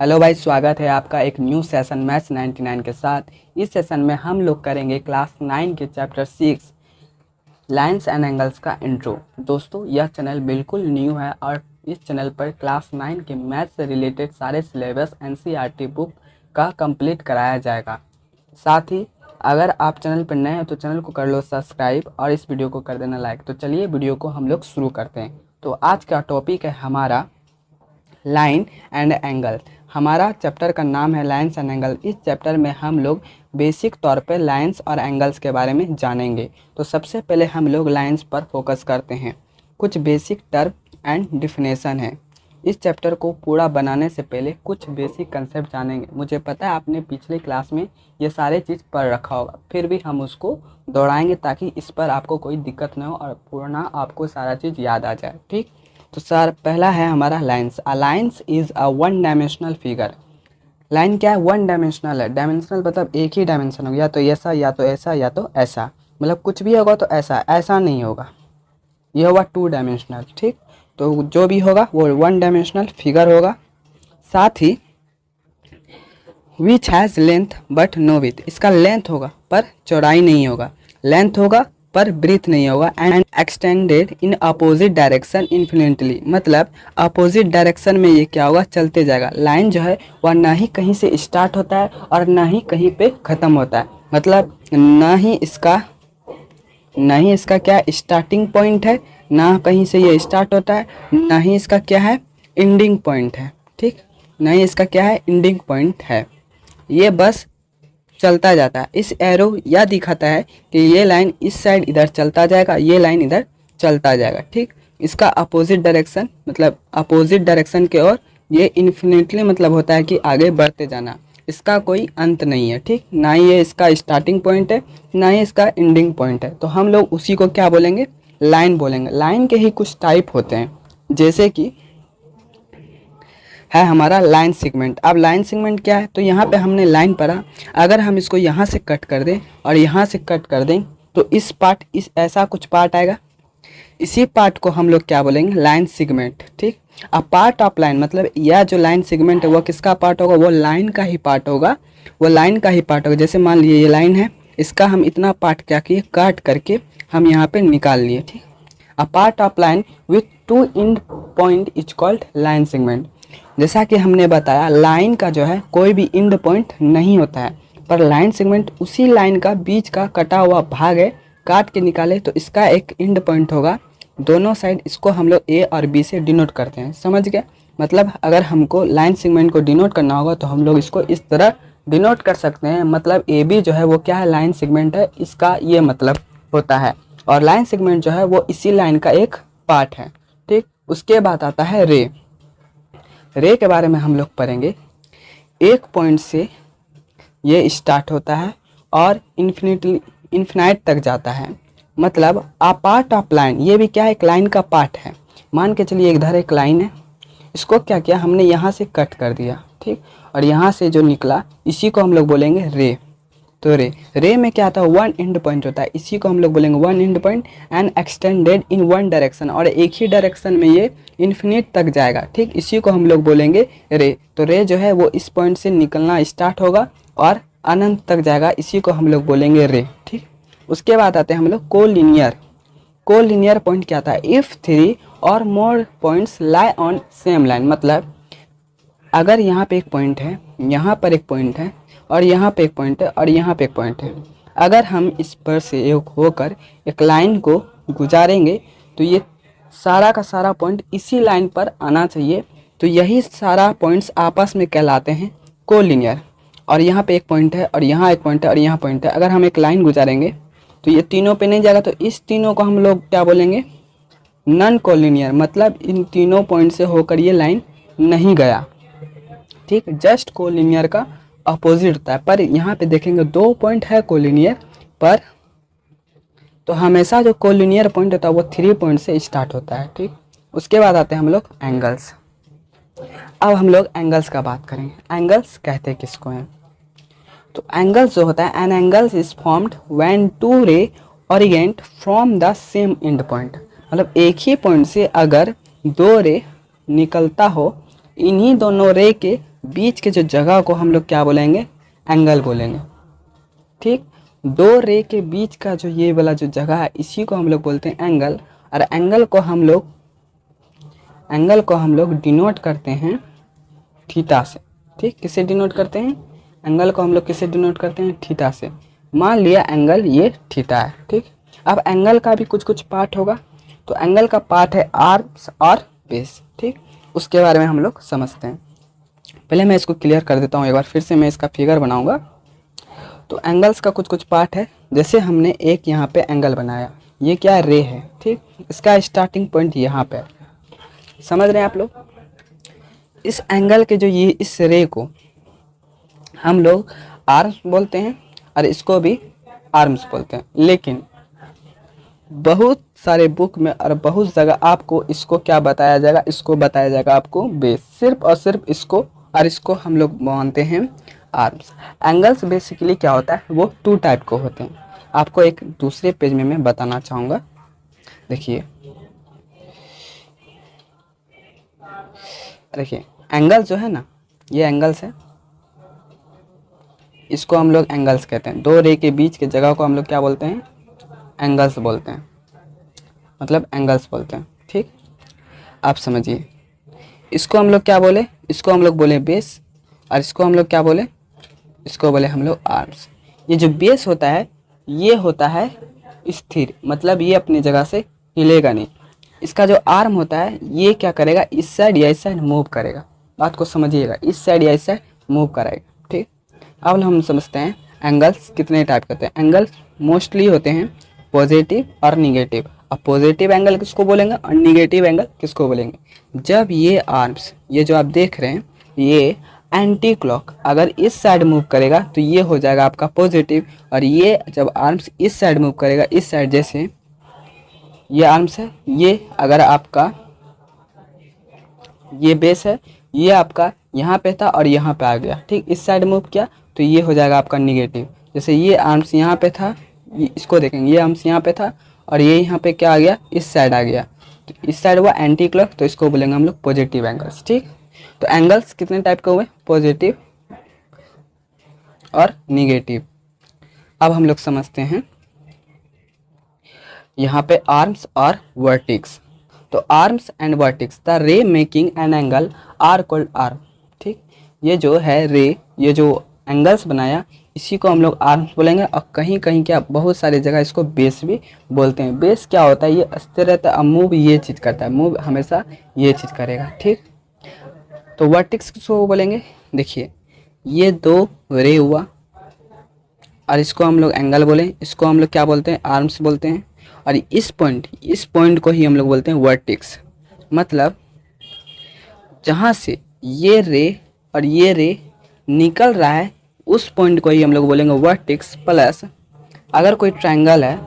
Hello भाई, स्वागत है आपका एक न्यू सेशन मैथ्स 99 के साथ। इस सेशन में हम लोग करेंगे क्लास 9 के चैप्टर 6 लाइन्स एंड एंगल्स का इंट्रो। दोस्तों, यह चैनल बिल्कुल न्यू है और इस चैनल पर क्लास 9 के मैथ्स से रिलेटेड सारे सिलेबस एनसीईआरटी बुक का कंप्लीट कराया जाएगा। साथ ही अगर आप चैनल पर नए हैं तो चैनल को कर लो सब्सक्राइब और इस वीडियो को कर देना लाइक। तो चलिए वीडियो को हम लोग शुरू करते हैं। तो आज का टॉपिक है हमारा लाइन एंड एंगल। हमारा चैप्टर का नाम है लाइन्स एंड एंगल। इस चैप्टर में हम लोग बेसिक तौर पे लाइन्स और एंगल्स के बारे में जानेंगे। तो सबसे पहले हम लोग लाइन्स पर फोकस करते हैं। कुछ बेसिक टर्म एंड डिफिनेशन है। इस चैप्टर को पूरा बनाने से पहले कुछ बेसिक कंसेप्ट जानेंगे। मुझे पता है आपने पिछले क्लास में ये सारे चीज़ पढ़ रखा होगा, फिर भी हम उसको दोहराएंगे ताकि इस पर आपको कोई दिक्कत ना हो और पूर्ण आपको सारा चीज़ याद आ जाए। ठीक, तो सर पहला है हमारा lines. A lines is a one dimensional figure. Line क्या है? वन डायमेंशनल है। डायमेंशनल मतलब एक ही डायमेंशन होगा, या तो ऐसा या तो ऐसा या तो ऐसा, मतलब कुछ भी होगा तो ऐसा ऐसा नहीं होगा, ये होगा टू डायमेंशनल। ठीक, तो जो भी होगा वो वन डायमेंशनल फिगर होगा। साथ ही which has length but no width, इसका लेंथ होगा पर चौड़ाई नहीं होगा, लेंथ होगा पर ब्रीथ नहीं होगा। And extended in opposite direction infinitely, मतलब अपोजिट डायरेक्शन में ये क्या होगा? चलते जाएगा। लाइन जो है वह ना ही कहीं से स्टार्ट होता है और ना ही कहीं पे ख़त्म होता है, मतलब ना ही इसका क्या स्टार्टिंग पॉइंट है, ना कहीं से ये स्टार्ट होता है, ना ही इसका क्या है एंडिंग पॉइंट है। ठीक, ना ही इसका क्या है एंडिंग पॉइंट है, ये बस चलता जाता है। इस एरो यह दिखाता है कि ये लाइन इस साइड इधर चलता जाएगा, ये लाइन इधर चलता जाएगा। ठीक, इसका अपोजिट डायरेक्शन मतलब अपोजिट डायरेक्शन के ओर ये इन्फिनिटली मतलब होता है कि आगे बढ़ते जाना, इसका कोई अंत नहीं है। ठीक, ना ही ये इसका स्टार्टिंग पॉइंट है ना ही इसका एंडिंग पॉइंट है, तो हम लोग उसी को क्या बोलेंगे? लाइन बोलेंगे। लाइन के ही कुछ टाइप होते हैं, जैसे कि है हमारा लाइन सेगमेंट। अब लाइन सेगमेंट क्या है? तो यहाँ पे हमने लाइन पढ़ा, अगर हम इसको यहाँ से कट कर दें और यहाँ से कट कर दें तो इस पार्ट इस ऐसा कुछ पार्ट आएगा, इसी पार्ट को हम लोग क्या बोलेंगे? Line segment. ठीक, अब पार्ट ऑफ लाइन मतलब यह जो लाइन सेगमेंट है वो किसका पार्ट होगा? वो लाइन का ही पार्ट होगा, वो लाइन का ही पार्ट होगा। जैसे मान लीजिए ये लाइन है, इसका हम इतना पार्ट क्या किए? काट करके हम यहाँ पे निकाल लिए। ठीक, a part of line with to and point is called line segment. जैसा कि हमने बताया लाइन का जो है कोई भी एंड पॉइंट नहीं होता है, पर लाइन सेगमेंट उसी लाइन का बीच का कटा हुआ भाग है, काट के निकाले तो इसका एक एंड पॉइंट होगा। दोनों साइड इसको हम लोग ए और बी से डिनोट करते हैं, समझ गए? मतलब अगर हमको लाइन सेगमेंट को डिनोट करना होगा तो हम लोग इसको इस तरह डिनोट कर सकते हैं। मतलब ए बी जो है वो क्या है? लाइन सेगमेंट है, इसका ये मतलब होता है। और लाइन सेगमेंट जो है वो इसी लाइन का एक पार्ट है। ठीक, उसके बाद आता है रे। रे के बारे में हम लोग पढ़ेंगे। एक पॉइंट से ये स्टार्ट होता है और इन्फिनाइट तक जाता है, मतलब आ पार्ट ऑफ लाइन। ये भी क्या है? एक लाइन का पार्ट है। मान के चलिए इधर एक लाइन है, इसको क्या किया हमने? यहाँ से कट कर दिया। ठीक, और यहाँ से जो निकला इसी को हम लोग बोलेंगे रे। तो रे में क्या आता है? वन एंड पॉइंट होता है, इसी को हम लोग बोलेंगे one and point. And extended in one direction, और एक ही डायरेक्शन में ये इन्फिनिट तक जाएगा। ठीक, इसी को हम लोग बोलेंगे रे। तो रे जो है वो इस पॉइंट से निकलना स्टार्ट होगा और अनंत तक जाएगा, इसी को हम लोग बोलेंगे रे। ठीक, उसके बाद आते हैं हम लोग कोलिनियर। कोलिनियर पॉइंट क्या था? इफ़ थ्री और more points lie on same line, मतलब अगर यहाँ पे एक पॉइंट है, यहाँ पर एक पॉइंट है और यहाँ पे एक पॉइंट है और यहाँ पे एक पॉइंट है, अगर हम इस पर से एक होकर एक लाइन को गुजारेंगे तो ये सारा का सारा पॉइंट इसी लाइन पर आना चाहिए। तो यही सारा पॉइंट्स आपस में कहलाते हैं कोलिनियर। और यहाँ पे एक पॉइंट है और यहाँ एक पॉइंट है और यहाँ पॉइंट है, अगर हम एक लाइन गुजारेंगे तो ये तीनों पे नहीं जाएगा, तो इस तीनों को हम लोग क्या बोलेंगे? नॉन कोलिनियर, मतलब इन तीनों पॉइंट से होकर ये लाइन नहीं गया। ठीक, जस्ट कोलिनियर का अपोजिट होता है। पर यहाँ पे देखेंगे दो पॉइंट है कोलिनियर पर, तो हमेशा जो कोलिनियर पॉइंट होता है वो थ्री पॉइंट से स्टार्ट होता है। ठीक, उसके बाद आते हैं हम लोग एंगल्स। अब हम लोग एंगल्स का बात करेंगे। एंगल्स कहते हैं किसको हैं? तो एंगल्स जो होता है, an angles is formed when two ray orient from the same end point, मतलब एक ही पॉइंट से अगर दो रे निकलता हो, इन्हीं दोनों रे के बीच के जो जगह को हम लोग क्या बोलेंगे, एंगल बोलेंगे। ठीक, दो रे के बीच का जो ये वाला जो जगह है इसी को हम लोग बोलते हैं एंगल। और एंगल को हम लोग डिनोट करते हैं थीटा से। ठीक, किससे डिनोट करते हैं, एंगल को हम लोग किससे डिनोट करते हैं, थीटा से। मान लिया एंगल ये थीटा है। ठीक, अब एंगल का भी कुछ कुछ पार्ट होगा, तो एंगल का पार्ट है आर्म्स और बेस। ठीक, उसके बारे में हम लोग समझते हैं। पहले मैं इसको क्लियर कर देता हूँ एक बार, फिर से मैं इसका फिगर बनाऊंगा। तो एंगल्स का कुछ कुछ पार्ट है, जैसे हमने एक यहाँ पे एंगल बनाया, ये क्या रे है। ठीक, इसका स्टार्टिंग पॉइंट यहाँ पे है, समझ रहे हैं आप लोग। इस एंगल के जो ये इस रे को हम लोग आर्म्स बोलते हैं और इसको भी आर्म्स बोलते हैं। लेकिन बहुत सारे बुक में और बहुत जगह आपको इसको क्या बताया जाएगा, इसको बताया जाएगा आपको बेस, सिर्फ और सिर्फ इसको, और इसको हम लोग मानते हैं आर्म्स। एंगल्स बेसिकली क्या होता है, वो 2 टाइप को होते हैं। आपको एक दूसरे पेज में मैं बताना चाहूँगा, देखिए एंगल जो है ना, ये एंगल्स है, इसको हम लोग एंगल्स कहते हैं। दो रे के बीच के जगह को हम लोग क्या बोलते हैं, एंगल्स बोलते हैं, मतलब एंगल्स बोलते हैं। ठीक, आप समझिए, इसको हम लोग क्या बोले, इसको हम लोग बोले बेस, और इसको हम लोग क्या बोले, इसको बोले हम लोग आर्म्स। ये जो बेस होता है ये होता है स्थिर, मतलब ये अपनी जगह से हिलेगा नहीं। इसका जो आर्म होता है ये क्या करेगा, इस साइड या इस साइड मूव करेगा। बात को समझिएगा, इस साइड या इस साइड मूव कराएगा। ठीक, अब हम समझते हैं एंगल्स कितने टाइप के होते हैं। एंगल्स मोस्टली होते हैं पॉजिटिव और निगेटिव। अब पॉजिटिव एंगल किसको बोलेंगे और निगेटिव एंगल किसको बोलेंगे, जब ये आर्म्स, ये जो आप देख रहे हैं, ये एंटी क्लॉक अगर इस साइड मूव करेगा तो ये हो जाएगा आपका पॉजिटिव, और ये जब आर्म्स इस साइड मूव करेगा, इस साइड, जैसे ये आर्म्स है, ये अगर आपका ये बेस है, ये आपका यहाँ पे था और यहाँ पे आ गया। ठीक, इस साइड मूव किया तो ये हो जाएगा आपका निगेटिव। जैसे ये आर्म्स यहाँ पे था, इसको देखेंगे, ये आर्म्स यहाँ पे था और ये यहाँ पे क्या आ गया, इस साइड आ गया, तो इस साइड हुआ एंटी क्लॉक, तो इसको बोलेंगे हम लोग पॉजिटिव एंगल्स। ठीक, तो एंगल्स कितने टाइप के हुए, पॉजिटिव और निगेटिव। अब हम लोग समझते हैं यहाँ पे आर्म्स और वर्टिक्स। तो arms and vertex, the ray making an angle are called arm. ठीक, ये जो है रे, ये जो एंगल्स बनाया, इसी को हम लोग आर्म्स बोलेंगे। और कहीं कहीं क्या बहुत सारी जगह इसको बेस भी बोलते हैं। बेस क्या होता है, ये स्थिर रहता है, मूव ये चीज़ करता है, मूव हमेशा ये चीज़ करेगा। ठीक, तो वर्टिक्स किसको बोलेंगे, देखिए ये दो रे हुआ और इसको हम लोग एंगल बोलें, इसको हम लोग क्या बोलते हैं, आर्म्स बोलते हैं। और इस पॉइंट को ही हम लोग बोलते हैं वर्टिक्स। मतलब जहाँ से ये रे और ये रे निकल रहा है, उस पॉइंट को ही हम लोग बोलेंगे वर्टिक्स। प्लस अगर कोई ट्रायंगल है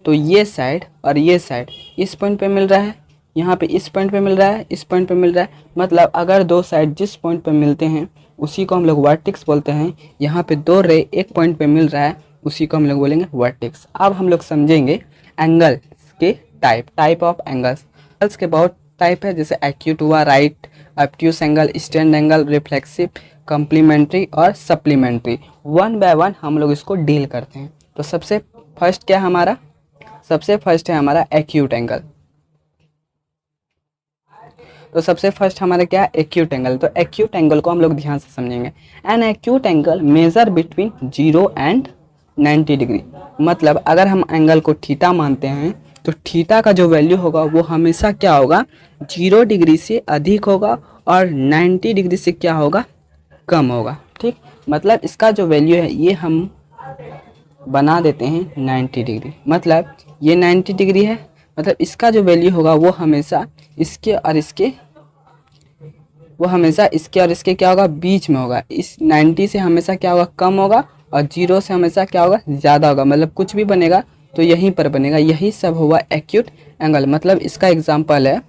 तो ये साइड और ये साइड इस पॉइंट पे मिल रहा है, यहाँ पे इस पॉइंट पे मिल रहा है, इस पॉइंट पे मिल रहा है, मतलब अगर दो साइड जिस पॉइंट पे मिलते हैं उसी को हम लोग वर्टिक्स बोलते हैं। यहाँ पे दो रे एक पॉइंट पे मिल रहा है, उसी को हम लोग बोलेंगे वर्टिक्स। अब हम लोग समझेंगे एंगल के टाइप ऑफ एंगल्स के बहुत टाइप है, जैसे एक्यूट हुआ, right, obtuse angle, straight angle, reflexive, complementary और सप्लीमेंट्री। वन बाय वन हम लोग इसको डील करते हैं। तो सबसे फर्स्ट क्या हमारा, सबसे फर्स्ट है हमारा एक्यूट एंगल। तो सबसे फर्स्ट हमारा क्या है, एक्यूट एंगल। तो एक्यूट एंगल को हम लोग ध्यान से समझेंगे। An acute angle measure between 0 and 90 degree. मतलब अगर हम एंगल को थीटा मानते हैं तो थीटा का जो वैल्यू होगा वो हमेशा क्या होगा, 0 डिग्री से अधिक होगा और 90 डिग्री से क्या होगा, कम होगा। ठीक, मतलब इसका जो वैल्यू है ये हम बना देते हैं 90 डिग्री। मतलब ये 90 डिग्री है, मतलब इसका जो वैल्यू होगा वो हमेशा इसके और इसके, वो हमेशा इसके और इसके क्या होगा, बीच में होगा। इस 90 से हमेशा क्या होगा, कम होगा, और 0 से हमेशा क्या होगा, ज़्यादा होगा। मतलब कुछ भी बनेगा तो यहीं पर बनेगा। यही सब हुआ एक्यूट एंगल। मतलब इसका एग्जांपल है,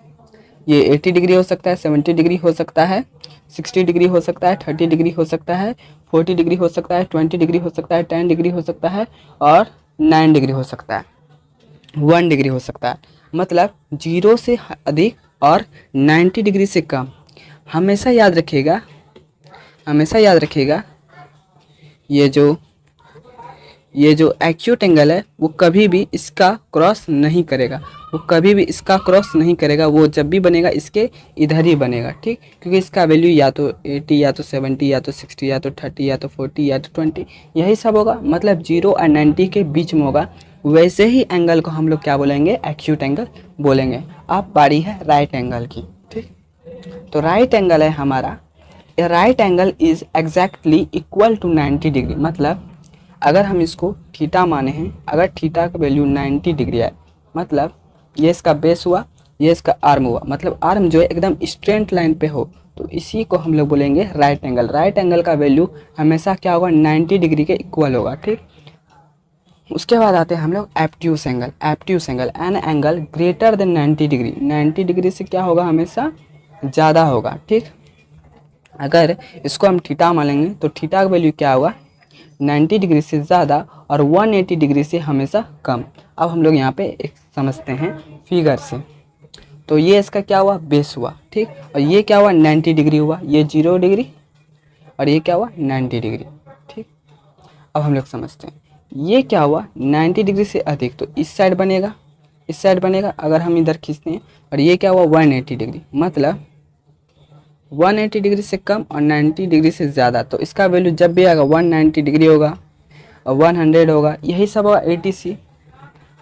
ये 80 डिग्री हो सकता है, 70 डिग्री हो सकता है, 60 डिग्री हो सकता है, 30 डिग्री हो सकता है, 40 डिग्री हो सकता है, 20 डिग्री हो सकता है, 10 डिग्री हो सकता है, और 9 डिग्री हो सकता है, 1 डिग्री हो सकता है। मतलब 0 से अधिक और 90 डिग्री से कम। हमेशा याद रखिएगा, हमेशा याद रखिएगा, ये जो एक्यूट एंगल है वो कभी भी इसका क्रॉस नहीं करेगा, वो कभी भी इसका क्रॉस नहीं करेगा। वो जब भी बनेगा इसके इधर ही बनेगा, ठीक, क्योंकि इसका वैल्यू या तो 80 या तो 70 या तो 60 या तो 30 या तो 40 या तो 20 यही सब होगा, मतलब 0 और 90 के बीच में होगा। वैसे ही एंगल को हम लोग क्या बोलेंगे, एक्यूट एंगल बोलेंगे। अब बारी है राइट एंगल की, ठीक। तो राइट एंगल है हमारा, a right angle is exactly equal to 90 degree. मतलब अगर हम इसको थीटा माने हैं, अगर थीटा का वैल्यू 90 डिग्री है, मतलब ये इसका बेस हुआ, ये इसका आर्म हुआ, मतलब आर्म जो है एकदम स्ट्रेट लाइन पे हो, तो इसी को हम लोग बोलेंगे राइट एंगल। राइट एंगल का वैल्यू हमेशा क्या होगा, 90 डिग्री के इक्वल होगा, ठीक। उसके बाद आते हैं हम लोग obtuse angle. Obtuse angle, an angle greater than 90 degree. 90 degree से क्या होगा, हमेशा ज़्यादा होगा, ठीक। अगर इसको हम थीटा मानेंगे तो थीटा का वैल्यू क्या होगा, 90 डिग्री से ज़्यादा और 180 डिग्री से हमेशा कम। अब हम लोग यहाँ पे एक समझते हैं फिगर से। तो ये इसका क्या हुआ, बेस हुआ, ठीक। और ये क्या हुआ, 90 डिग्री हुआ, ये 0 डिग्री और ये क्या हुआ, 90 डिग्री, ठीक। अब हम लोग समझते हैं ये क्या हुआ, 90 डिग्री से अधिक, तो इस साइड बनेगा, इस साइड बनेगा। अगर हम इधर खींचते हैं, और ये क्या हुआ, 180 डिग्री, मतलब 180 डिग्री से कम और 90 डिग्री से ज़्यादा। तो इसका वैल्यू जब भी आएगा 190 डिग्री होगा और 100 होगा, यही सब होगा, 80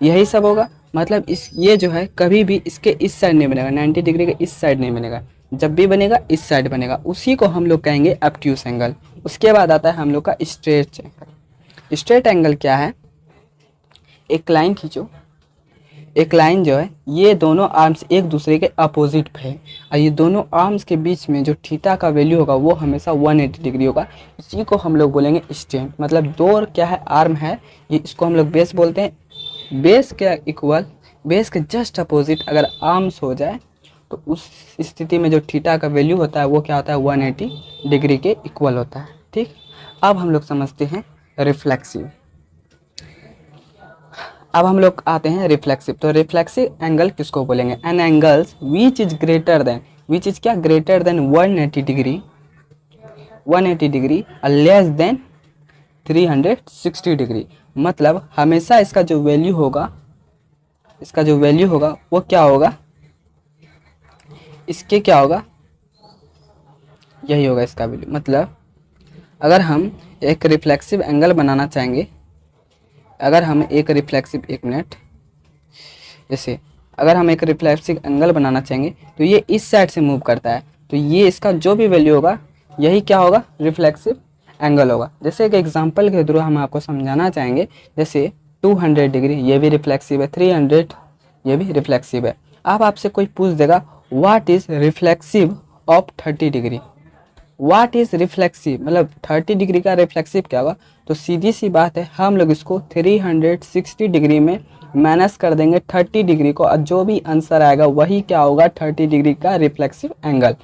यही सब होगा। मतलब इस ये जो है कभी भी इसके इस साइड नहीं बनेगा, 90 डिग्री के इस साइड नहीं बनेगा, जब भी बनेगा इस साइड बनेगा। उसी को हम लोग कहेंगे ऑब्ट्यूस एंगल। उसके बाद आता है हम लोग का स्ट्रेट एंगल। स्ट्रेट एंगल क्या है, एक लाइन खींचो, एक लाइन जो है ये दोनों आर्म्स एक दूसरे के अपोजिट पे है, और ये दोनों आर्म्स के बीच में जो थीटा का वैल्यू होगा वो हमेशा 180 डिग्री होगा। इसी को हम लोग बोलेंगे स्ट्रेट। मतलब दो क्या है, आर्म है, ये इसको हम लोग बेस बोलते हैं। बेस के इक्वल, बेस के जस्ट अपोजिट अगर आर्म्स हो जाए तो उस स्थिति में जो थीटा का वैल्यू होता है वो क्या होता है, 180 डिग्री के इक्वल होता है, ठीक। अब हम लोग समझते हैं रिफ्लेक्सिव। अब हम लोग आते हैं रिफ्लेक्सिव। तो रिफ्लेक्सिव एंगल किसको बोलेंगे, an angles which is greater than, which is क्या, ग्रेटर देन 180 डिग्री, 180 डिग्री और लेस देन 360 डिग्री। मतलब हमेशा इसका जो वैल्यू होगा, इसका जो वैल्यू होगा वो क्या होगा, इसके क्या होगा, यही होगा इसका वैल्यू। मतलब अगर हम एक रिफ्लेक्सिव एंगल बनाना चाहेंगे, अगर हम एक रिफ्लेक्सिव, एक मिनट, जैसे अगर हम एक रिफ्लेक्सिव एंगल बनाना चाहेंगे तो ये इस साइड से मूव करता है, तो ये इसका जो भी वैल्यू होगा यही क्या होगा, रिफ्लेक्सिव एंगल होगा। जैसे एक एग्जांपल के थ्रू हम आपको समझाना चाहेंगे, जैसे 200 डिग्री ये भी रिफ्लेक्सिव है, 300 ये भी रिफ्लेक्सिव है। अब आपसे कोई पूछ देगा what is reflexive of 30 degree, what is reflexive, मतलब 30 डिग्री का रिफ्लेक्सिव क्या होगा। तो सीधी सी बात है, हम लोग इसको 360 डिग्री में माइनस कर देंगे 30 डिग्री को, और जो भी आंसर आएगा वही क्या होगा, 30 डिग्री का रिफ्लेक्सिव एंगल।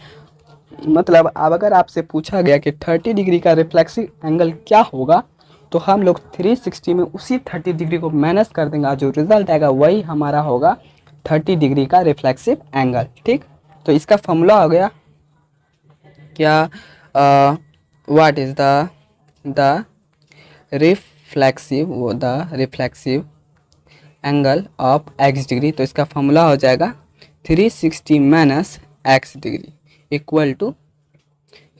मतलब अब अगर आपसे पूछा गया कि 30 डिग्री का रिफ्लेक्सिव एंगल क्या होगा, तो हम लोग 360 में उसी 30 डिग्री को माइनस कर देंगे, जो रिजल्ट आएगा वही हमारा होगा 30 डिग्री का रिफ्लेक्सिव एंगल, ठीक। तो इसका फॉर्मूला हो गया क्या, what is the reflexive angle of x degree. तो इसका फॉर्मूला हो जाएगा 360 minus x degree equal to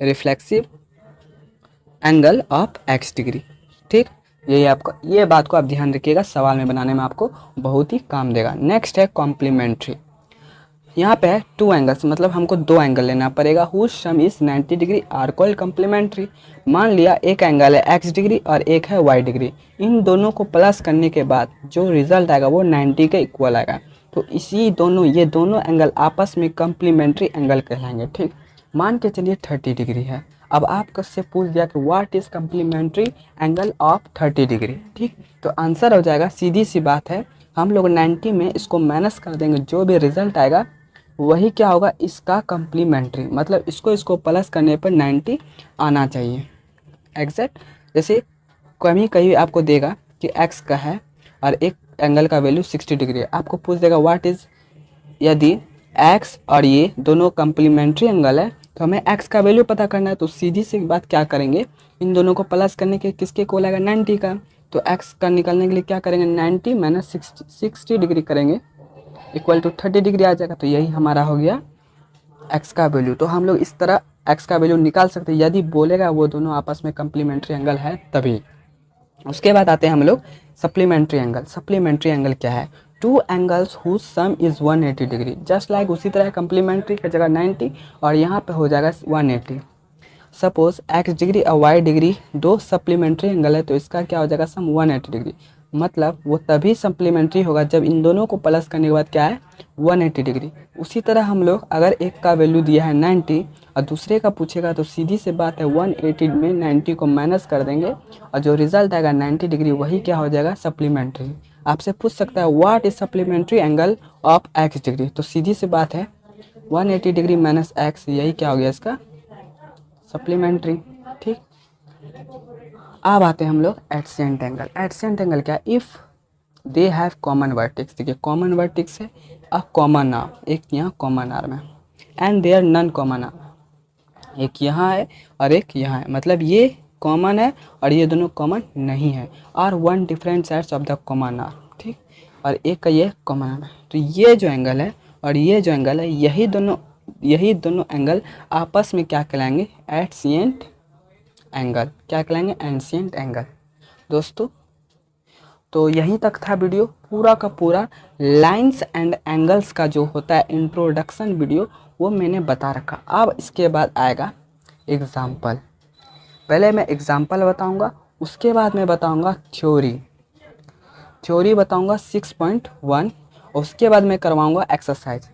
reflexive angle of x degree, ठीक। यही आपको, ये बात को आप ध्यान रखिएगा, सवाल में बनाने में आपको बहुत ही काम देगा। नेक्स्ट है कॉम्प्लीमेंट्री। यहाँ पे है टू एंगल्स, मतलब हमको दो एंगल लेना पड़ेगा, whose sum is 90 degree are called complementary. मान लिया एक एंगल है x डिग्री और एक है y डिग्री, इन दोनों को प्लस करने के बाद जो रिजल्ट आएगा वो 90 के इक्वल आएगा। तो इसी दोनों, ये दोनों एंगल आपस में कॉम्प्लीमेंट्री एंगल कहलाएंगे, ठीक। मान के चलिए 30 डिग्री है। अब आपको से पूछ दिया कि what is complementary angle of 30 degree, ठीक। तो आंसर हो जाएगा, सीधी सी बात है, हम लोग 90 में इसको माइनस कर देंगे, जो भी रिजल्ट आएगा वही क्या होगा, इसका कम्प्लीमेंट्री। मतलब इसको प्लस करने पर 90 आना चाहिए एग्जैक्ट। जैसे कहीं आपको देगा कि x का है और एक एंगल का वैल्यू 60 डिग्री है, आपको पूछ देगा व्हाट इज, यदि x और ये दोनों कम्प्लीमेंट्री एंगल है तो हमें x का वैल्यू पता करना है, तो सीधी सी बात क्या करेंगे, इन दोनों को प्लस करने के किसके को आएगा 90 का, तो x का निकालने के लिए क्या करेंगे 90 माइनस 60 डिग्री करेंगे इक्वल टू 30 डिग्री आ जाएगा। तो यही हमारा हो गया x का वैल्यू। तो हम लोग इस तरह x का वैल्यू निकाल सकते हैं यदि बोलेगा वो दोनों आपस में कम्प्लीमेंट्री एंगल है तभी। उसके बाद आते हैं हम लोग सप्लीमेंट्री एंगल। सप्लीमेंट्री एंगल क्या है, two angles whose sum is 180 degree, just like उसी तरह कम्प्लीमेंट्री की जगह 90 और यहाँ पे हो जाएगा 180। सपोज x डिग्री और y डिग्री दो सप्लीमेंट्री एंगल है, तो इसका क्या हो जाएगा सम 180 डिग्री, मतलब वो तभी सप्लीमेंट्री होगा जब इन दोनों को प्लस करने के बाद क्या है 180 डिग्री। उसी तरह हम लोग अगर एक का वैल्यू दिया है 90 और दूसरे का पूछेगा तो सीधी से बात है 180 में 90 को माइनस कर देंगे और जो रिजल्ट आएगा 90 डिग्री वही क्या हो जाएगा सप्लीमेंट्री। आपसे पूछ सकता है what is supplementary angle of x degree, तो सीधी सी बात है 180 डिग्री माइनस x, यही क्या हो गया इसका सप्लीमेंट्री। ठीक, अब आते हैं हम लोग एडसेंट एंगल। एडसेंट एंगल क्या, if they have common vertex, देखिए कॉमन वर्टेक्स है अ कॉमन आर्म, एक यहाँ कॉमन आर्म है and their non common arm, एक यहाँ है और एक यहाँ है, मतलब ये कॉमन है और ये दोनों कॉमन नहीं है, और one different sides of the common arm. ठीक, और एक का ये कॉमन आर्म है, तो ये जो एंगल है और ये जो एंगल है यही दोनों एंगल आपस में क्या कहलाएंगे एडसेंट एंगल, क्या कहलाएंगे एडसेंट एंगल। दोस्तों तो यहीं तक था वीडियो, पूरा का पूरा लाइंस एंड एंगल्स का जो होता है इंट्रोडक्शन वीडियो वो मैंने बता रखा। अब इसके बाद आएगा एग्जाम्पल, पहले मैं एग्जाम्पल बताऊंगा, उसके बाद मैं बताऊंगा थ्योरी बताऊंगा 6.1, और उसके बाद मैं करवाऊंगा एक्सरसाइज।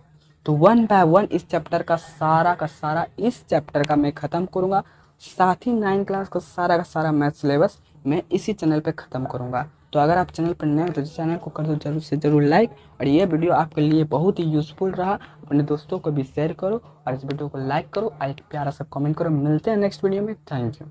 तो 1 बाय 1 इस चैप्टर का सारा इस चैप्टर का मैं ख़त्म करूंगा, साथ ही 9 क्लास का सारा मैथ सिलेबस मैं इसी चैनल पे ख़त्म करूंगा। तो अगर आप चैनल पर नए हो तो चैनल को कर दो जरूर से जरूर लाइक, और ये वीडियो आपके लिए बहुत ही यूज़फुल रहा, अपने दोस्तों को भी शेयर करो और इस वीडियो को लाइक करो और एक प्यारा सा कमेंट करो। मिलते हैं नेक्स्ट वीडियो में, थैंक यू।